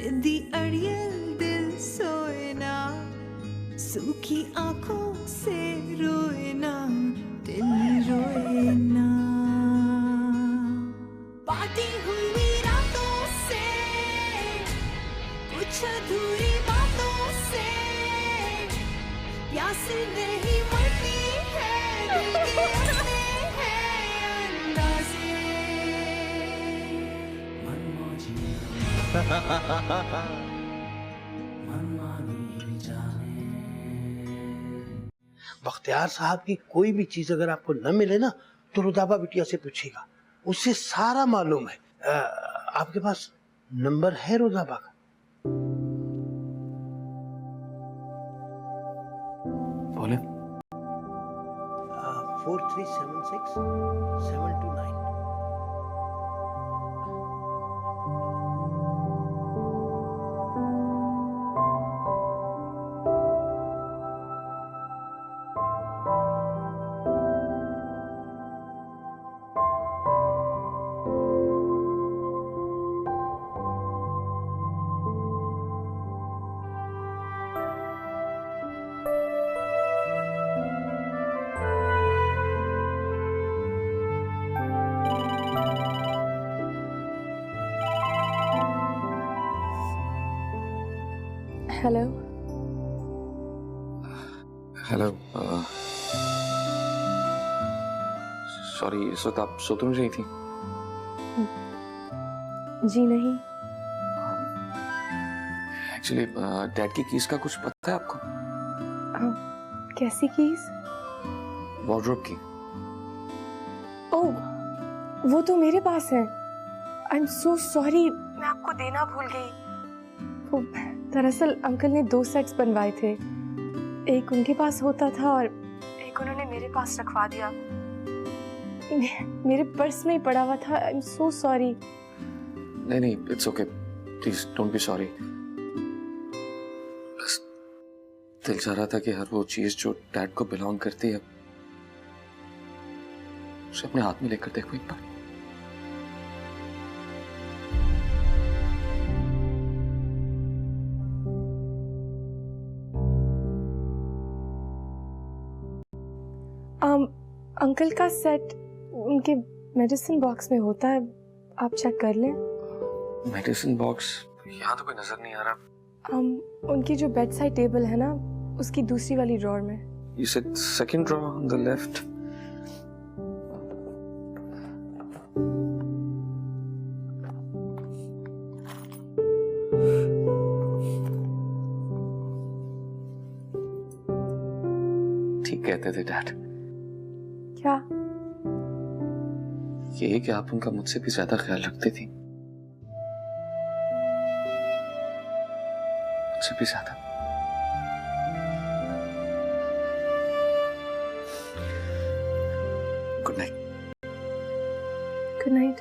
जिद्दी अड़ियल दिल सोए ना, सूखी आंखों से रोए ना, दिल रोए ना। बाती हुई रातों से, कुछ अधूरी बातों से, प्यास नहीं मरती है दिल के अपने हैं अंदाज़े। बख्तियार साहब की कोई भी चीज अगर आपको न मिले ना तो रुदाबा बिटिया से पूछिएगा, उससे सारा मालूम है। आपके पास नंबर है रुदाबा का? बोले 4376-729। हेलो। हेलो। सॉरी, इस वक्त आप सो तो नहीं रही थी? जी नहीं। एक्चुअली डैड की कीज का कुछ पता है आपको? कैसी कीज? वार्डरोब की। ओह, वो तो मेरे पास है। आई एम सो सॉरी, मैं आपको देना भूल गई। वो दरअसल अंकल ने 2 सेट्स बनवाए थे, एक उनके पास होता था और एक उन्होंने मेरे पास रखवा दिया। मेरे पर्स में ही पड़ा हुआ था। आई एम सो सॉरी। नहीं नहीं, it's okay, please don't be sorry. बस दिल चाह रहा था कि हर वो चीज जो डैड को बिलोंग करती है उसे अपने हाथ में लेकर देखो एक बार। अंकल का सेट उनके मेडिसिन बॉक्स में होता है, आप चेक कर लें। मेडिसिन बॉक्स यहाँ तो कोई नजर नहीं आ रहा। उनकी जो बेड साइड टेबल है ना, उसकी दूसरी वाली ड्रॉर में। You said second drawer on the left. ठीक कहते थे डैड। क्या? ये कि आप उनका मुझसे भी ज्यादा ख्याल रखती थी, मुझसे भी ज्यादा। Good night. Good night.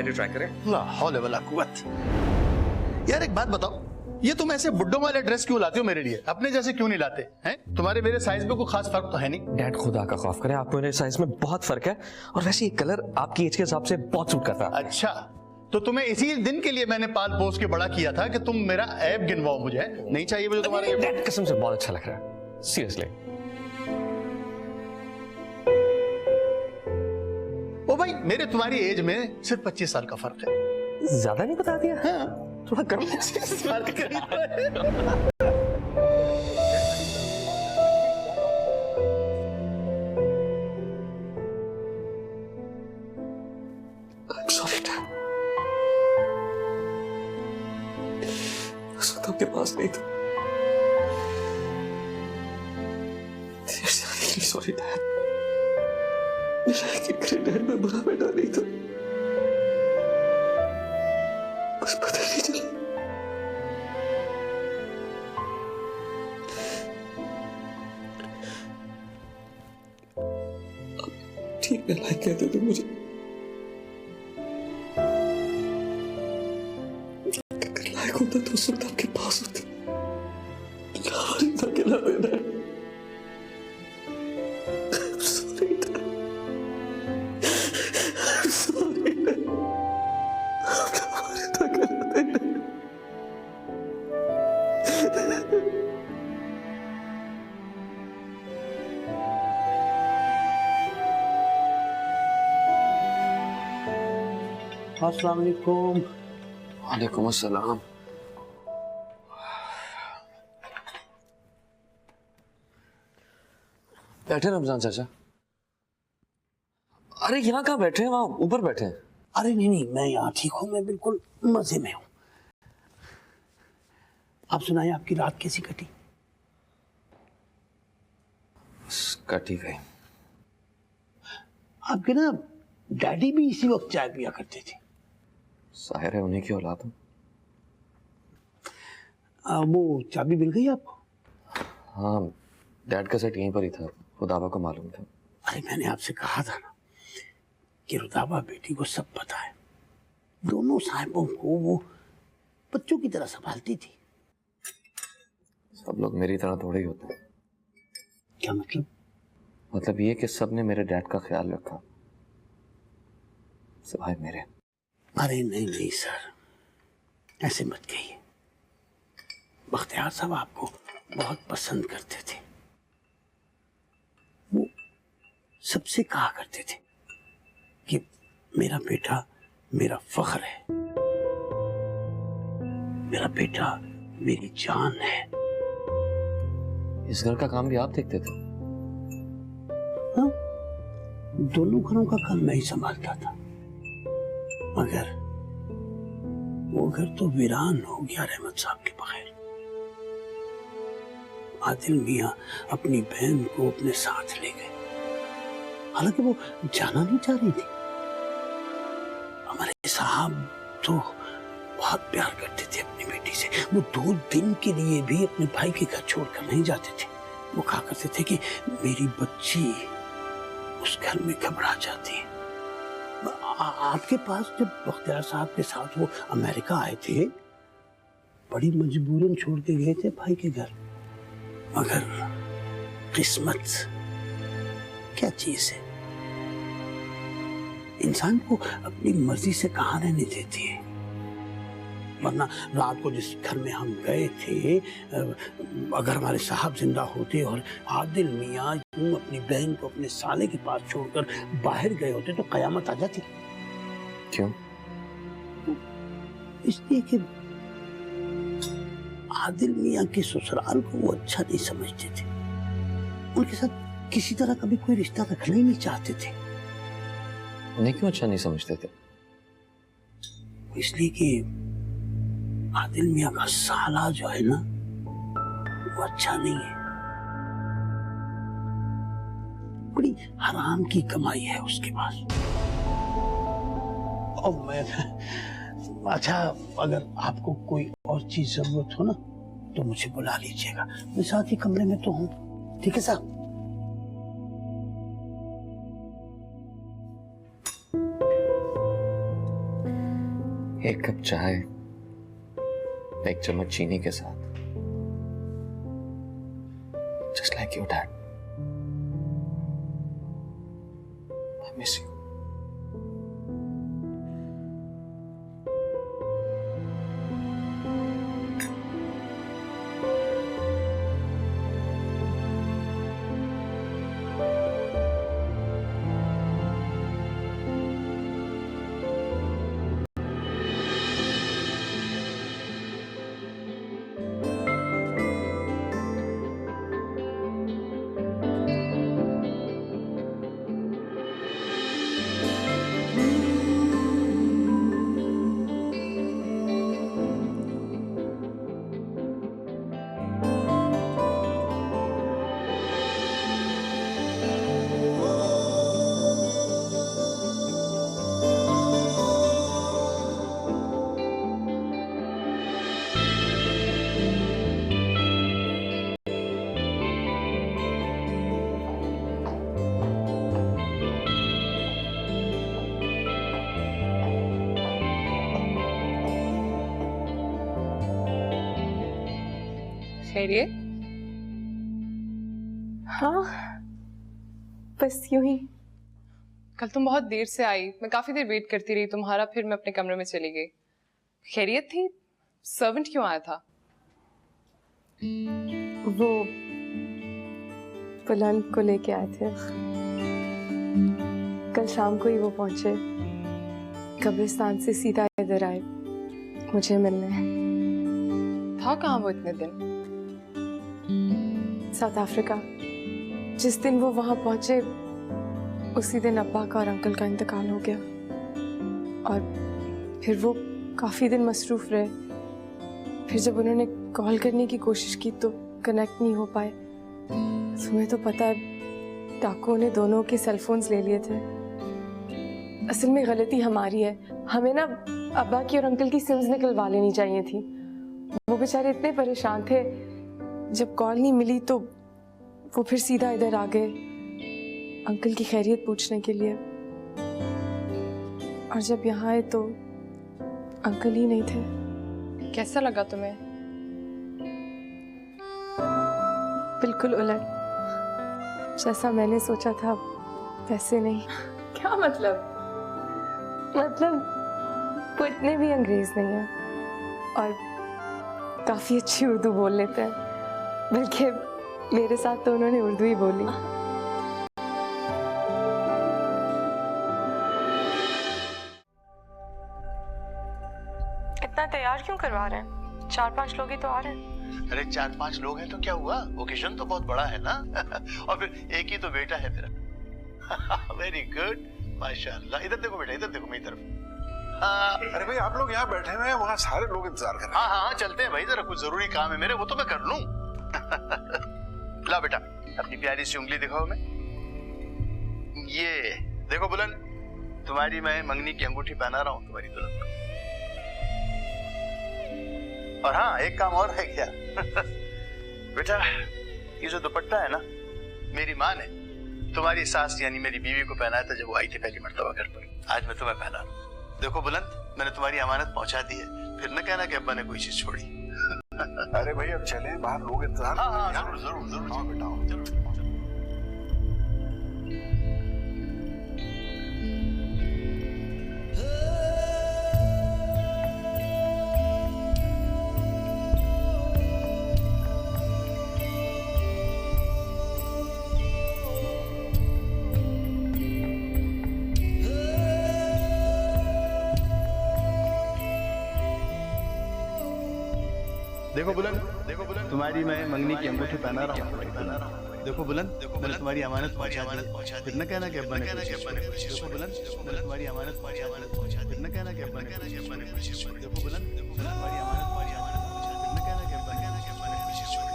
Try करें। ला हौल वला कुव्वत। यार एक बात बताओ, ये तुम ऐसे बुड्ढों वाले ड्रेस क्यों लाते हो मेरे लिए? अपने जैसे क्यों नहीं लाते हैं? तुम्हारे मेरे साइज में कोई खास फर्क तो है नहीं। डैड खुदा का खौफ करे, आपको मेरे साइज में बहुत फर्क है और वैसे ये कलर आपकी एज के हिसाब से बहुत सूट करता है। अच्छा, तो तुम्हें इसी दिन के लिए मैंने पाल पोस के बड़ा किया था कि तुम मेरा ऐब गिनवाओ मुझे। नहीं चाहिए मुझे तुम्हारे डैड, कसम से बहुत अच्छा लग रहा है, सीरियसली। ओ भाई, मेरे तुम्हारी एज में सिर्फ 25 साल का फर्क है। ज्यादा नहीं बता दिया? हाँ। थोड़ा कम। आपके पास नहीं था। सॉरी डैड, डैड मैं बुरा बेटा नहीं था, बस पता नहीं चला। ठीक है लाइक कहते थे मुझे, अगर लाइक होता तो उस वक्त आपके पास होता, अकेला देना है। अस्सलाम वालेकुम। वालेकुम अस्सलाम। बैठे रमजान चाचा। अरे यहाँ कहाँ बैठे हैं, वहां ऊपर बैठे हैं। अरे नहीं नहीं, मैं यहाँ ठीक हूँ, मैं बिल्कुल मजे में हूँ। आप सुनाइए, आपकी रात कैसी कटी? कटी गई। आपके ना डैडी भी इसी वक्त चाय पिया करते थे। जाहिर है उन्हीं की औलाद हूँ। वो चाबी मिल गई आपको? हाँ, डैड का सेट यहीं पर ही था, रुदाबा को मालूम था। अरे मैंने आपसे कहा था ना कि रुदाबा बेटी को सब पता है। दोनों साहिबों को वो बच्चों की तरह संभालती थी। सब लोग मेरी तरह थोड़े ही होते हैं। क्या मतलब? मतलब ये कि सब ने मेरे डैड का ख्याल रखा, सिवाय मेरे। अरे नहीं नहीं सर, ऐसे मत कहिए। बख्तियार साहब आपको बहुत पसंद करते थे। वो सबसे कहा करते थे कि मेरा बेटा मेरा फख्र है, मेरा बेटा मेरी जान है। इस घर का काम भी आप देखते थे? हाँ, दोनों घरों का काम मैं ही संभालता था, मगर वो घर तो वीरान हो गया रहमत साहब के बगैर। आदिल मियां अपनी बहन को अपने साथ ले गए, हालांकि वो जाना नहीं चाह रही थी। हमारे साहब तो बहुत प्यार करते थे अपनी बेटी से। वो 2 दिन के लिए भी अपने भाई के घर छोड़कर नहीं जाते थे। वो कहा करते थे कि मेरी बच्ची उस घर में घबरा जाती है। आपके पास जब बख्तियार साहब के साथ वो अमेरिका आए थे, बड़ी मजबूरन छोड़ के गए थे भाई के घर। मगर किस्मत क्या चीज है, इंसान को अपनी मर्जी से कहाँ रहने देती है। वरना रात को जिस घर में हम गए थे, अगर हमारे साहब जिंदा होते और आदिल मियां यूं अपनी बहन को अपने साले के पास छोड़कर बाहर गए होते तो कयामत आ जाती। क्यों? इसलिए कि आदिल मियां के ससुराल को वो अच्छा नहीं समझते थे। उनके साथ किसी तरह कभी कोई रिश्ता रखना ही नहीं चाहते थे। उन्हें क्यों अच्छा नहीं समझते थे? इसलिए कि आदिल मियां का साला जो है ना, वो अच्छा नहीं है। बड़ी हराम की कमाई है उसके पास। और मैं अच्छा, अगर आपको कोई और चीज जरूरत हो ना तो मुझे बुला लीजिएगा, मैं साथ ही कमरे में तो हूँ। ठीक है साहब? एक कप चाय, एक चम्मच चीनी के साथ, just like your dad. I miss you. खैरियत? हाँ, बस यूं ही। कल तुम बहुत देर से आई, मैं काफी देर वेट करती रही तुम्हारा, फिर मैं अपने कमरे में चली गई। खैरियत थी? सर्वेंट क्यों आया था? वो बुलंद को लेके आए थे। कल शाम को ही वो पहुंचे, कब्रिस्तान से सीधा इधर आए मुझे मिलने। था कहाँ वो इतने दिन? South Africa. जिस दिन वो वहां पहुंचे उसी दिन अब्बा का और अंकल का इंतकाल हो गया, और फिर वो काफी दिन मसरूफ रहे। फिर जब उन्होंने कॉल करने की कोशिश की तो कनेक्ट नहीं हो पाए। तुम्हें तो पता है डाकुओं ने दोनों के सेलफोन्स ले लिए थे। असल में गलती हमारी है, हमें ना अब्बा की और अंकल की सिम्स निकलवा लेनी चाहिए थी। वो बेचारे इतने परेशान थे, जब कॉल नहीं मिली तो वो फिर सीधा इधर आ गए अंकल की खैरियत पूछने के लिए। और जब यहाँ आए तो अंकल ही नहीं थे। कैसा लगा तुम्हें? बिल्कुल उलट, जैसा मैंने सोचा था वैसे नहीं। क्या मतलब? वो इतने भी अंग्रेज नहीं है और काफी अच्छी उर्दू बोल लेते हैं, बल्कि मेरे साथ तो उन्होंने उर्दू ही बोली। इतना तैयार क्यों करवा रहे हैं? 4-5 लोग ही तो आ रहे हैं। अरे 4-5 लोग हैं तो क्या हुआ, ओकेजन तो बहुत बड़ा है ना। और फिर एक ही तो बेटा है मेरा। वेरी गुड, माशाल्लाह। इधर देखो बेटा, इधर देखो मेरी तरफ। अरे भाई आप लोग यहाँ बैठे हुए हैं, वहाँ सारे लोग इंतजार कर रहे हैं। हाँ चलते हैं भाई, जरा कुछ जरूरी काम है मेरे, वो तो मैं कर लूं। ला बेटा, अपनी प्यारी सी उंगली दिखाओ मैं। ये देखो बुलंद, तुम्हारी मैं मंगनी की अंगूठी पहना रहा हूँ तुम्हारी दुल्हन को। और हाँ, एक काम और है क्या? बेटा, ये जो दुपट्टा है ना, मेरी माँ ने तुम्हारी सास यानी मेरी बीवी को पहनाया था जब वो आई थी पहली मर्तबा घर पर। आज मैं तुम्हें पहना रहा हूँ। देखो बुलंद, मैंने तुम्हारी अमानत पहुंचा दी है, फिर न कहना कि अब्बा ने कोई चीज छोड़ी। अरे भाई अब चले, बाहर लोग इंतजार। हाँ जरूर जरूर जरूर। आओ बेटा आओ। जरूर। देखो बुलंद, तुम्हारी मैं मंगनी की अंगूठी पहना रहा हूँ। देखो बुलंद, मैंने तुम्हारी अमानत पहुंचा, फिर न कहना कि अब्बा ने कोई चीज छोड़ी। देखो बुलंद, मैंने तुम्हारी अमानत पहुंचा, फिर न कहना कि अब्बा ने कोई चीज छोड़ी। देखो बुलंद, मैंने तुम्हारी अमानत पहुंचा, फिर न कहना कि अब्बा ने कोई चीज छोड़ी।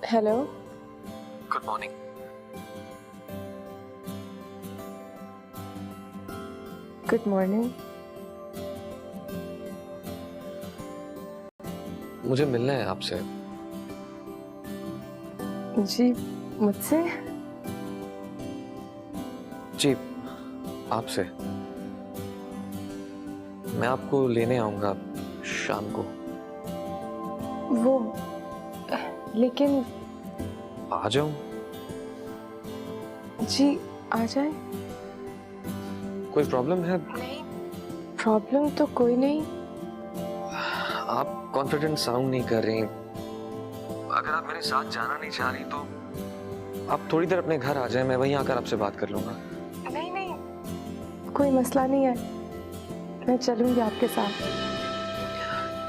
Hello, good morning. Good morning. मुझे मिलना है आपसे। जी, मुझसे? जी, आपसे। मैं आपको लेने आऊंगा शाम को। वो लेकिन आ जाऊं? जी, आ जाए। कोई प्रॉब्लम है? नहीं, प्रॉब्लम तो कोई नहीं। आप कॉन्फिडेंट साउंड नहीं कर रही। अगर आप मेरे साथ जाना नहीं चाह रही तो आप थोड़ी देर अपने घर आ जाएं, मैं वहीं आकर आपसे बात कर लूंगा। नहीं नहीं, कोई मसला नहीं है, मैं चलूंगी आपके साथ।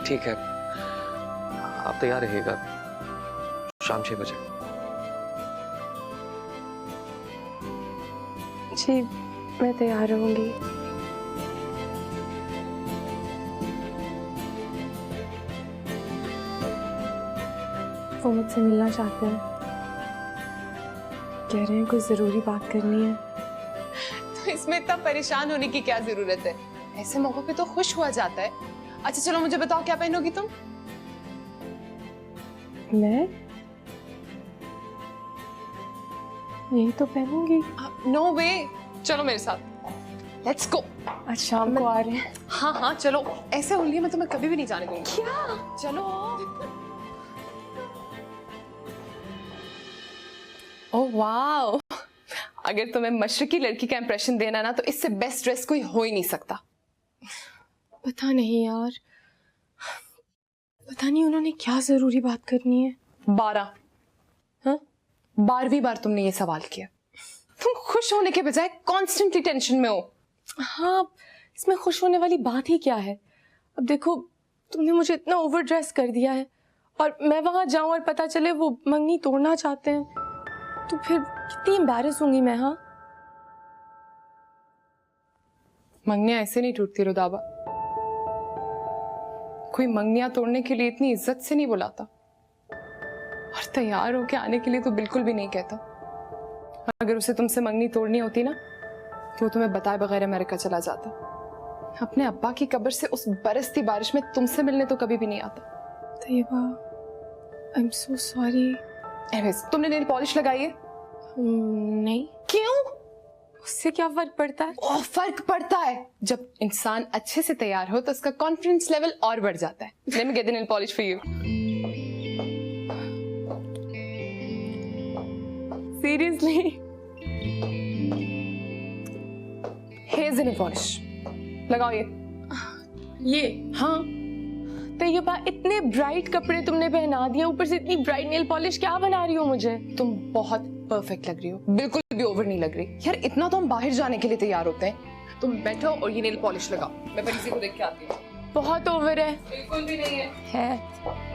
ठीक है, आप तैयार रहिएगा शाम 6 बजे। जी मैं तैयार रहूंगी। वो मुझसे मिलना चाहते हैं, कह रहे हैं कोई जरूरी बात करनी है। तो इसमें इतना परेशान होने की क्या जरूरत है? ऐसे मौकों पे तो खुश हुआ जाता है। अच्छा चलो मुझे बताओ क्या पहनोगी तुम? मैं यही तो पहनूंगी। नो वे, चलो मेरे साथ, लेट्स गो। आज शाम को आ रहे हैं। हाँ हाँ चलो, ऐसे होली में तुम्हें कभी भी नहीं जाने दूंगी। क्या? चलो। ओह वाओ, अगर तुम्हें मशरकी लड़की का इंप्रेशन देना ना तो इससे बेस्ट ड्रेस कोई हो ही नहीं सकता। पता नहीं यार, पता नहीं उन्होंने क्या जरूरी बात करनी है। 12 हाँ 12वीं बार तुमने ये सवाल किया। तुम खुश होने के बजाय कॉन्स्टेंटली टेंशन में हो। हाँ, इसमें खुश होने वाली बात ही क्या है? अब देखो तुमने मुझे इतना ओवर ड्रेस कर दिया है और मैं वहां जाऊं और पता चले वो मंगनी तोड़ना चाहते हैं तो फिर कितनी एम्बैरेस होंगी मैं। हाँ, मंगनियां ऐसे नहीं टूटती रुदाबा। कोई मंगनियां तोड़ने के लिए इतनी इज्जत से नहीं बुलाता और तैयार होके आने के लिए तो बिल्कुल भी नहीं कहता। अगर उसे तुमसे मंगनी तोड़नी होती ना तो वो तुम्हें बताए बगैर अमेरिका चला जाता। अपने अब्बा की कब्र से उस बरसती बारिश में तुमसे मिलने तो कभी भी नहीं आता। Taiba, I am so sorry. Anyways, तुमने नेल पॉलिश लगाई है? नहीं। क्यों? उससे क्या फर्क पड़ता है? ओह, फर्क पड़ता है। जब इंसान अच्छे से तैयार हो तो उसका कॉन्फिडेंस लेवल और बढ़ जाता है। Let me get the nail polish for you. Seriously? Here nail polish लगाओ। ये हाँ। तैयबा, इतने ब्राइट कपड़े तुमने पहना दिया, ऊपर से इतनी ब्राइट नेल पॉलिश क्या बना रही हो मुझे? तुम बहुत परफेक्ट लग रही हो, बिल्कुल भी ओवर नहीं लग रही। यार इतना तो हम बाहर जाने के लिए तैयार होते हैं। तुम बैठो और ये नेल पॉलिश लगाओ, मैं परिसी को देख के आती हूँ। बहुत ओवर है। बिल्कुल भी नहीं है।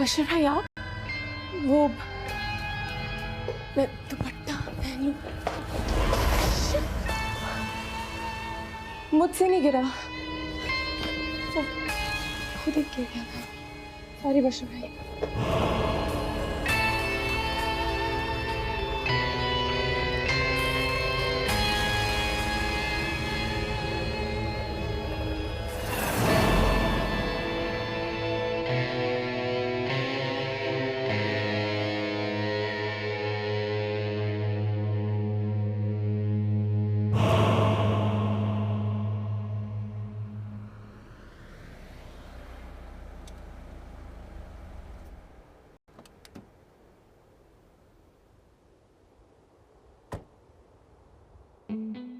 बशीर भाई आप, वो मैं दुपट्टा पहन लूं? मुझसे नहीं गिरा, वो खुद ही गिर गया था। सॉरी बशीर भाई।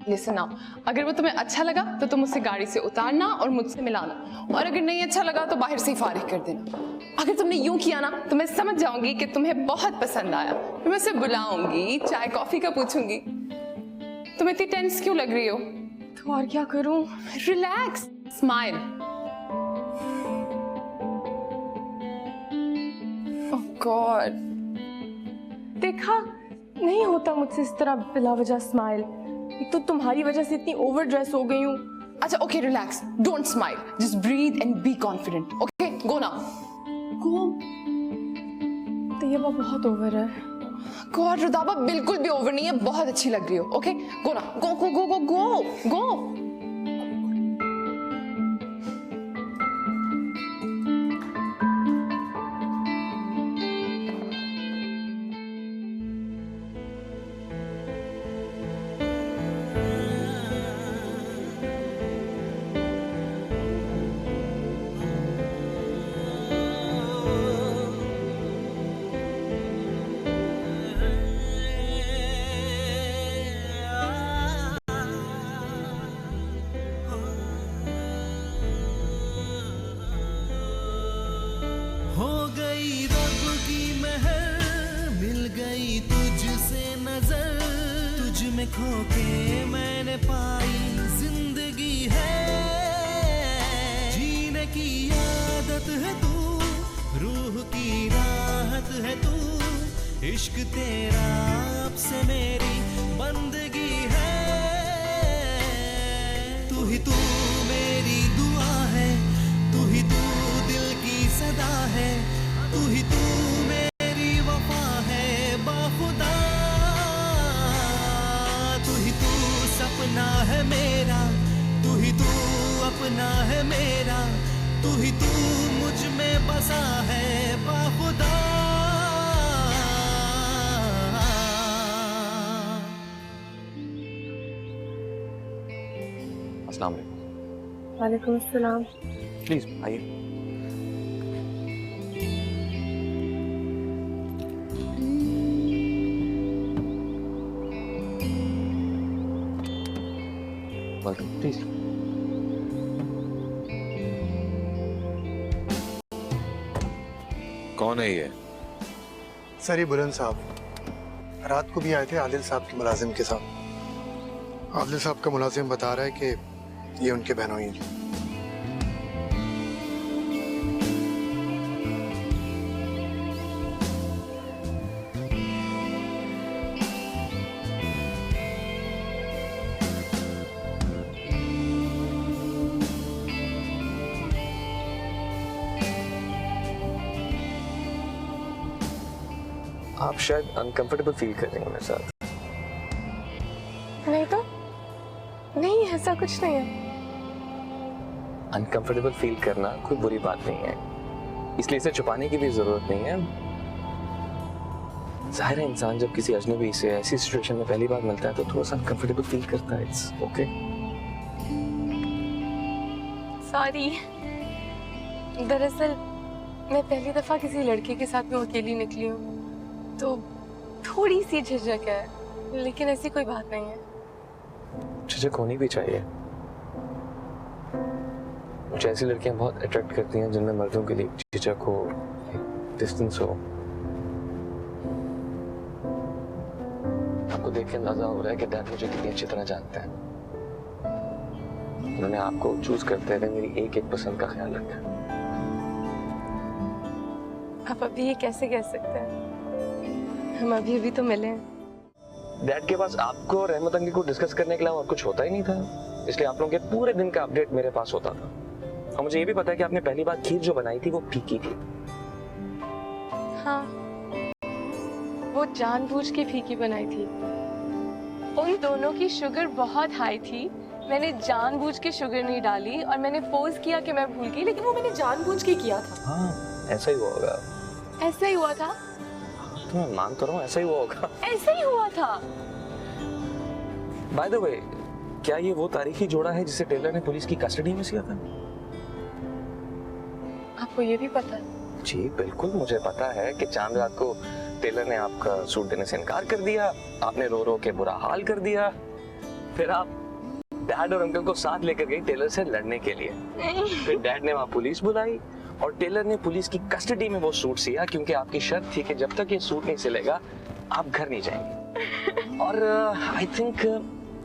लिसन नाउ, अगर वो तुम्हें अच्छा लगा तो तुम उसे गाड़ी से उतारना और मुझसे मिलाना, और अगर नहीं अच्छा लगा तो बाहर से ही फारिग कर देना। अगर तुमने यूं किया ना तो मैं समझ जाऊंगी कि तुम्हें बहुत पसंद आया। फिर मैं उसे बुलाऊंगी, चाय कॉफी का पूछूंगी। तुम इतनी टेंस क्यों लग रही हो? तो और क्या करूं? Relax, smile. ओह गॉड, देखा, नहीं होता मुझसे इस तरह बिला वजह स्माइल। एक तो तुम्हारी वजह से इतनी ओवर ड्रेस हो गई हूँ। अच्छा okay, relax, don't smile, just breathe and be confident. Okay, go now. Go? तो ये बहुत ओवर है। गॉड रुदाबा, बिल्कुल भी ओवर नहीं है, बहुत अच्छी लग रही हो। ओके, गो ना, गो गो गो गो गो गो। में खो के मैंने पाई जिंदगी है, जीने की आदत है तू, रूह की राहत है तू, इश्क तेरा अब से मेरी बंदगी है, तू ही तू मेरी दुआ है, तू ही तू दिल की सदा है, तू ही तू मेरी वफा है बाखुदा, तू ही तू सपना है मेरा, तू ही तू अपना है मेरा, तू ही तू मुझ में बसा है बाखुदा। अस्सलाम वालेकुम। वालेकुम अस्सलाम। प्लीज आइए। Welcome please. कौन है ये? सर ये बुलंद साहब रात को भी आए थे आदिल साहब के मुलाजिम के साथ। आदिल साहब का मुलाजिम बता रहा है कि ये उनके बहनोई हैं। आप शायद अनकंफर्टेबल फील कर रही हैं मेरे साथ। नहीं तो नहीं, ऐसा कुछ नहीं है। अनकंफर्टेबल फील करना कोई बुरी बात नहीं है, इसलिए इसे छुपाने की भी जरूरत नहीं है। जाहिर है इंसान जब किसी अजनबी से ऐसी सिचुएशन में पहली बार मिलता है तो थोड़ा सा अनकंफर्टेबल फील करता है। It's okay. सॉरी, दरअसल मैं पहली दफा किसी लड़के के साथ में अकेली निकली हूँ तो थोड़ी सी झिझक है, लेकिन ऐसी कोई बात नहीं है। झिझक होनी भी चाहिए। मुझे ऐसी लड़कियां बहुत अट्रैक्ट करती हैं जिनमें मर्दों के लिए झिझक हो, डिस्टेंस हो। आपको देख के अंदाजा हो रहा है कि डैड मुझे कितनी अच्छी तरह जानते हैं। उन्होंने आपको चूज करते हुए मेरी एक एक पसंद का ख्याल रखा। आप अभी ये कैसे कह सकते हैं? हम अभी अभी तो मिले हैं। डैड के पास आपको और रहमत अंगी को डिस्कस करने के अलावा और कुछ होता ही नहीं था, इसलिए आप लोगों के पूरे दिन का अपडेट मेरे पास होता था। और मुझे ये भी पता है कि आपने पहली बार खीर जो बनाई थी वो फीकी थी। हाँ, वो जानबूझ के फीकी बनाई थी। उन दोनों की शुगर बहुत हाई थी, मैंने जानबूझ के शुगर नहीं डाली और मैंने फोर्स किया कि मैं भूल गई, लेकिन वो मैंने जानबूझ के किया था। हाँ, ऐसा ही हुआ होगा। ऐसा ही हुआ था। तो मैं मान तो रहा हूँ ऐसा ही हुआ होगा। ऐसा ही हुआ था। बाय द वे, क्या ये वो तारीखी जोड़ा है जिसे टेलर ने पुलिस की कस्टडी में किया था? आपको ये भी पता है? जी बिल्कुल, मुझे पता है कि चांद रात को टेलर ने आपका सूट देने से इनकार कर दिया, आपने रो रो के बुरा हाल कर दिया, फिर आप डैड और अंकल को साथ लेकर गई टेलर से लड़ने के लिए। फिर डैड ने वहां पुलिस बुलाई और टेलर ने पुलिस की कस्टडी में वो सूट सिया, क्योंकि आपकी शर्त थी कि जब तक ये सूट नहीं सिलेगा आप घर नहीं जाएंगे। और आई थिंक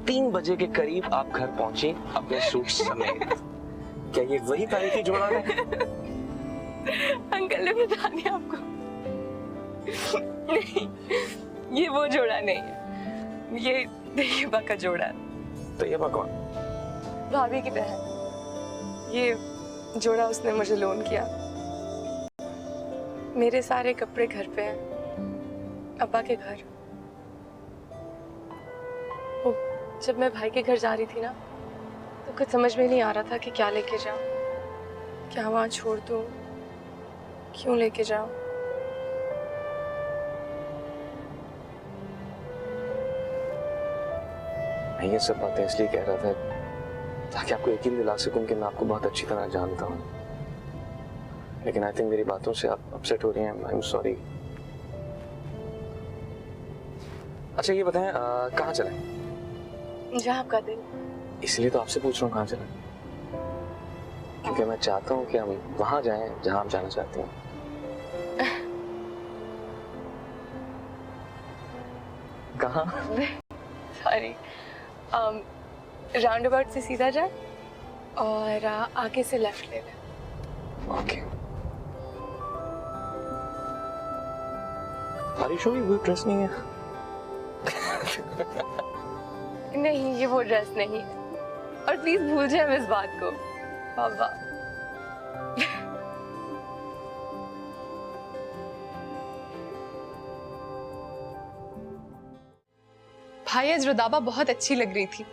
3 बजे के करीब आप घर पहुंची अपने सूट समेत। क्या ये वही तारीखी जोड़ा है? अंकल ने बता दिया आपको? नहीं, ये वो जोड़ा नहीं है, ये तैयबा का जोड़ा है। तैयबा कौन? भाभी की बहन। ये जोड़ा उसने मुझे लोन किया। मेरे सारे कपड़े घर पे हैं, अब्बा के घर। ओ, जब मैं भाई के घर जा रही थी ना तो कुछ समझ में नहीं आ रहा था कि क्या लेके जाऊं, क्या वहां छोड़ दूं, क्यों लेके जाऊं। मैं ये सब बातें इसलिए कह रहा था ताकि आपको यकीन दिला सकूं कि मैं आपको बहुत अच्छी तरह जानता हूँ, लेकिन आई थिंक मेरी बातों से आप अपसेट हो रही हैं। I am sorry. अच्छा ये बताएं कहाँ चलें? जहाँ आपका दिल। इसलिए तो आपसे पूछ रहा हूँ कहाँ चलें, क्योंकि मैं चाहता हूँ कि हम वहां जाएं जहां आप जाना चाहते हैं। कहाँ? सॉरी, राउंड अबाउट से सीधा जा और आगे से लेफ्ट ले ले। ओके। बारिश हुई, वो ड्रेस नहीं है। नहीं, ये वो ड्रेस नहीं है, और प्लीज भूल जाए हम इस बात को बाबा। भाई आज रुदाबा बहुत अच्छी लग रही थी।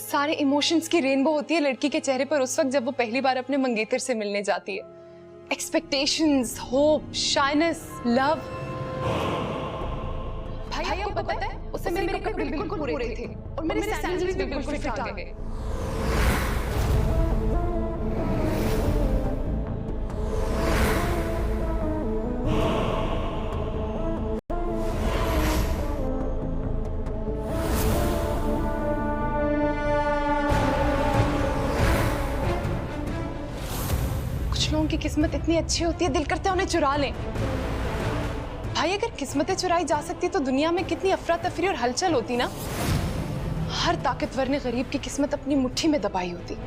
सारे इमोशंस की रेनबो होती है लड़की के चेहरे पर उस वक्त जब वो पहली बार अपने मंगेतर से मिलने जाती है। Expectations, hope, shyness, love. भाई आपको पता है उसे मेरे कपड़े बिल्कुल पूरे थे और मेरे सैंडल्स भी बिल्कुल फिट आ गए। कुछ लोगों की किस्मत इतनी अच्छी होती है दिल करता है उन्हें चुरा लें। भाई अगर किस्मतें चुराई जा सकती तो दुनिया में कितनी अफरा तफरी और हलचल होती ना। हर ताकतवर ने गरीब की किस्मत अपनी मुट्ठी में दबाई होती।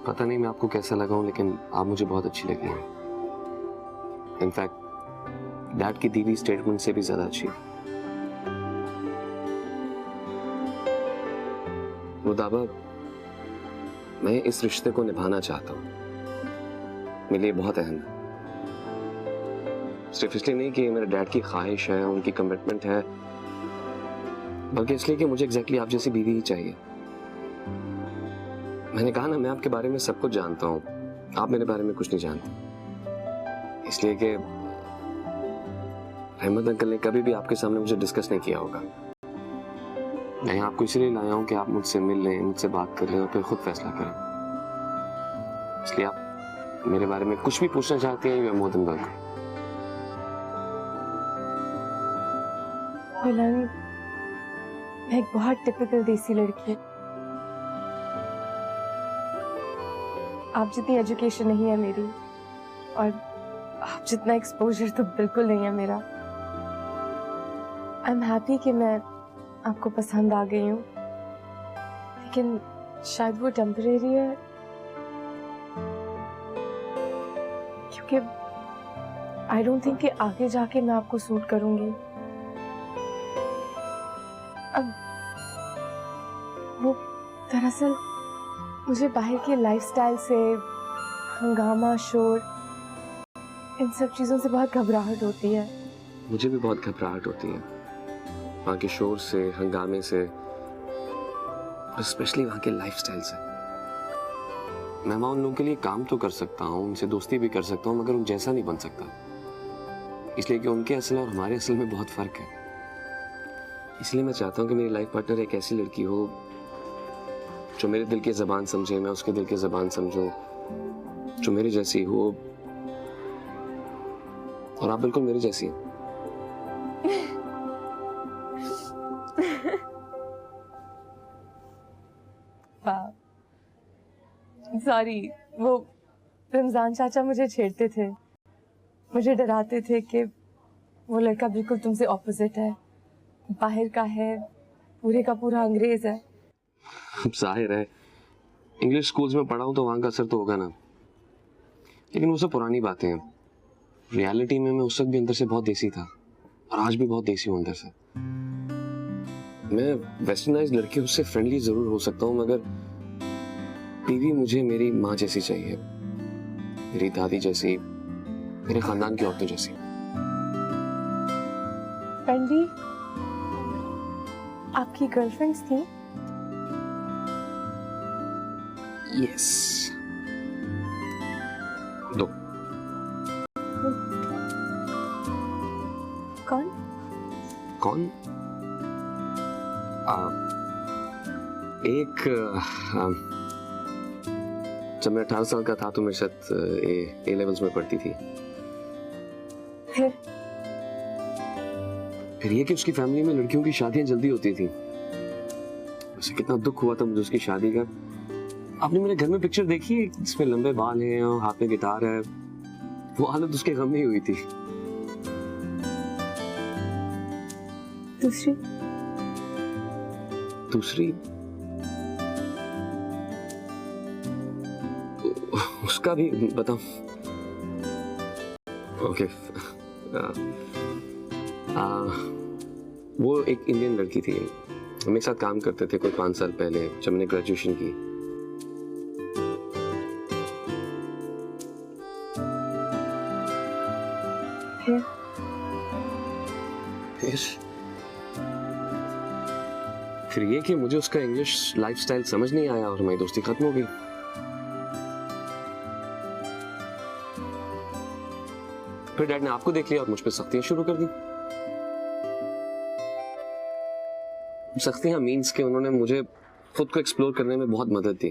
पता नहीं मैं आपको कैसा लगा हूं, लेकिन आप मुझे बहुत अच्छी लगी हैं। इनफैक्ट डैड की दी हुई स्टेटमेंट से भी ज्यादा अच्छी। रुदाबा, मैं इस रिश्ते को निभाना चाहता हूं। मेरे लिए बहुत अहम है। सिर्फ इसलिए नहीं कि मेरे डैड की ख्वाहिश है, उनकी कमिटमेंट है, बल्कि इसलिए कि मुझे एग्जैक्टली आप जैसी बीवी ही चाहिए। मैंने कहा ना, मैं आपके बारे में सब कुछ जानता हूँ, आप मेरे बारे में कुछ नहीं जानते। इसलिए कि रहमत अंकल ने कभी भी आपके सामने मुझे डिस्कस नहीं किया होगा। मैं यहाँ आपको इसलिए लाया हूँ कि आप मुझसे मिल लें, मुझसे बात कर लें और फिर खुद फैसला करें। इसलिए आप मेरे बारे में कुछ भी पूछना चाहते हैं, you are more than welcome. मैं एक बहुत टिपिकल देसी लड़की। आप जितनी एजुकेशन नहीं है मेरी, और आप जितना एक्सपोजर तो बिल्कुल नहीं है मेरा। आई एम हैप्पी कि मैं आपको पसंद आ गई हूँ, लेकिन शायद वो टेम्परेरी है, क्योंकि आई डोंट थिंक कि आगे जाके मैं आपको सूट करूंगी। अब वो दरअसल मुझे बाहर की लाइफस्टाइल से, हंगामा, शोर, इन सब चीजों से बहुत घबराहट होती है। मुझे भी बहुत घबराहट होती है, वहाँ के शोर से, हंगामे से, और स्पेशली वहाँ के लाइफस्टाइल से। मैं वहाँ उन लोगों के लिए काम तो कर सकता हूँ, उनसे दोस्ती भी कर सकता हूँ, मगर उन जैसा नहीं बन सकता, इसलिए कि उनके असल और हमारे असल में बहुत फर्क है। इसलिए मैं चाहता हूँ कि मेरी लाइफ पार्टनर एक ऐसी लड़की हो जो मेरे दिल की ज़बान समझे, मैं उसके दिल की ज़बान समझूं, जो मेरी जैसी हो, और आप बिल्कुल मेरी जैसी हैं। सॉरी, वो रमजान चाचा मुझे छेड़ते थे, मुझे डराते थे कि वो लड़का बिल्कुल तुमसे ऑपोजिट है, बाहर का है, पूरे का पूरा अंग्रेज है। जाहिर है, इंग्लिश स्कूल्स में पढ़ा हूँ तो वहाँ का असर तो होगा ना, लेकिन वो सब पुरानी बातें हैं। रियलिटी में मैं उस वक्त भी अंदर से बहुत देसी था, और आज भी बहुत देसी हूँ अंदर से। मैं वेस्टर्नाइज्ड लड़कियों से फ्रेंडली जरूर हो सकता हूँ, मगर बीवी मुझे मेरी माँ जैसी चाहिए, मेरी दादी जैसी, मेरे खानदान की औरतों जैसी। फ्रेंडली? आपकी गर्लफ्रेंड्स थी? यस, दो। कौन? एक जब मैं 18 साल का था तो मेरे साथ ए लेवल्स में पढ़ती थी। फिर ये कि उसकी फैमिली में लड़कियों की शादियां जल्दी होती थी। वैसे कितना दुख हुआ था मुझे उसकी शादी का। आपने मेरे घर में पिक्चर देखी है जिसमें लंबे बाल हैं और हाथ में गिटार है? वो हालत उसके गम में ही हुई थी। दूसरी उसका भी बताओ। ओके। वो एक इंडियन लड़की थी, मेरे साथ काम करते थे कोई 5 साल पहले जब मैंने ग्रेजुएशन की। फिर ये कि मुझे उसका इंग्लिश लाइफस्टाइल समझ नहीं आया और हमारी दोस्ती खत्म हो गई। फिर डैड ने आपको देख लिया और मुझ पे सख्तियां शुरू कर दी। सख्तियां मीन्स के उन्होंने मुझे खुद को एक्सप्लोर करने में बहुत मदद दी।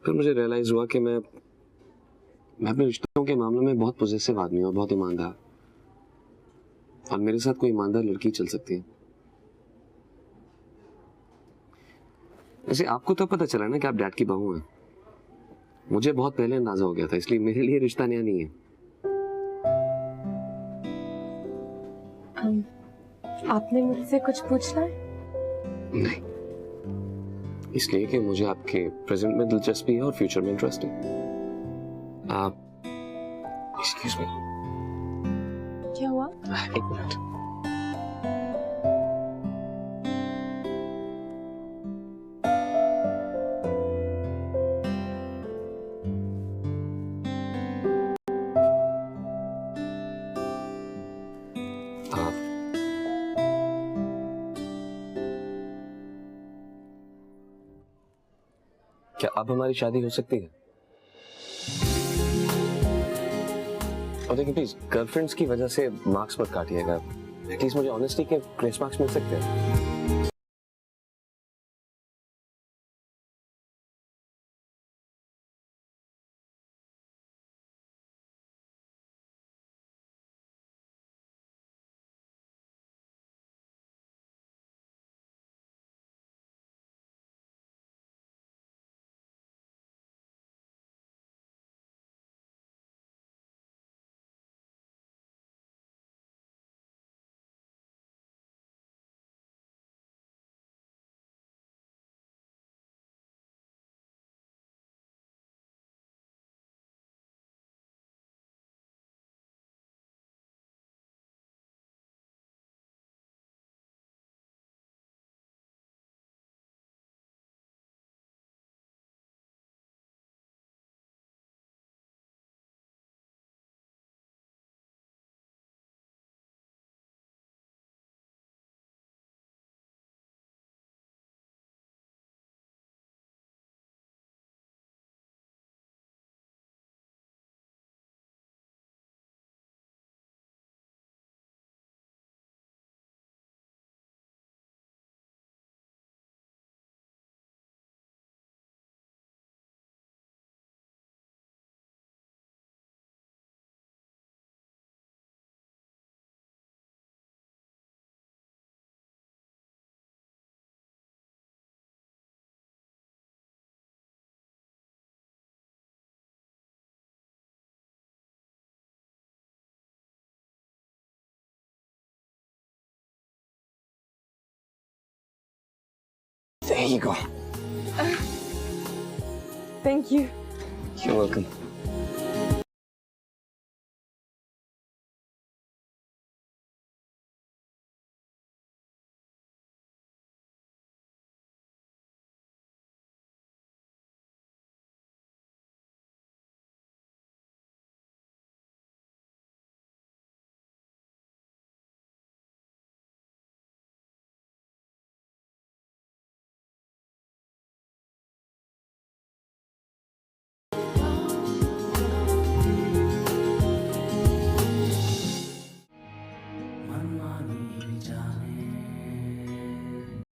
फिर मुझे रियलाइज हुआ कि मैं अपने रिश्तों के मामले में बहुत पॉजिटिव आदमी हूँ, बहुत ईमानदार, और मेरे साथ कोई ईमानदार लड़की चल सकती है। वैसे आपको तो पता चला ना कि आप डैड की बहू हैं। मुझे बहुत पहले अंदाजा हो गया था, इसलिए मेरे लिए रिश्ता नया नहीं है। आपने मुझसे कुछ पूछना है? नहीं, इसलिए कि मुझे आपके प्रेजेंट में दिलचस्पी है और फ्यूचर में इंटरेस्ट है। आप एक्सक्यूज मी। क्या हुआ? एक मिनट। क्या अब हमारी शादी हो सकती है? और देखिए प्लीज, गर्लफ्रेंड्स की वजह से मार्क्स मत काटिएगा। एटलीस्ट मुझे ऑनेस्टी के ग्रेस मार्क्स मिल सकते हैं। There you go. Thank you. You're welcome.